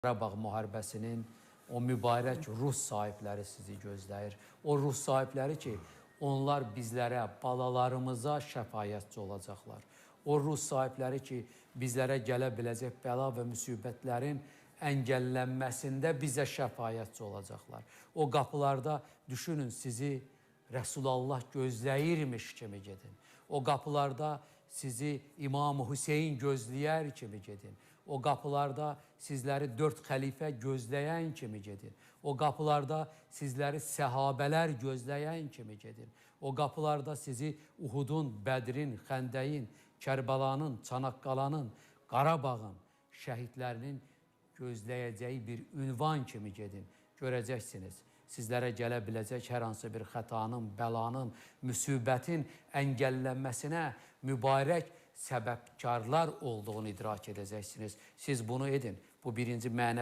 Qarabağ müharibəsinin o mübarək Rus sahibləri sizi gözləyir. O Rus sahibləri ki, onlar bizlərə, balalarımıza şəfayətçi olacaqlar. O Rus sahibləri ki, bizlərə gələ biləcək bəla və müsibətlərin əngəllənməsində bizə şəfayətçi olacaqlar. O qapılarda düşünün, sizi Rəsulallah gözləyirmiş kimi gedin. O qapılarda sizi İmam Hüseyin gözləyər kimi gedin. O qapılarda sizləri 4 xəlifə gözləyən kimi gedin. O qapılarda sizləri səhabələr gözləyən kimi gedin. O qapılarda sizi Uhudun, Bədrin, Xəndəyin, Kərbəlanın, Çanaqqalanın, Qarabağın şəhidlərinin gözləyəcəyi bir ünvan kimi gedin. Görəcəksiniz, sizlərə gələ biləcək hər hansı bir xətanın, bəlanın, müsibətin əngəllənməsinə mübarək səbəbkarlar olduğunu idrak edəcəksiniz. Siz bunu edin. Bu birinci mənəvi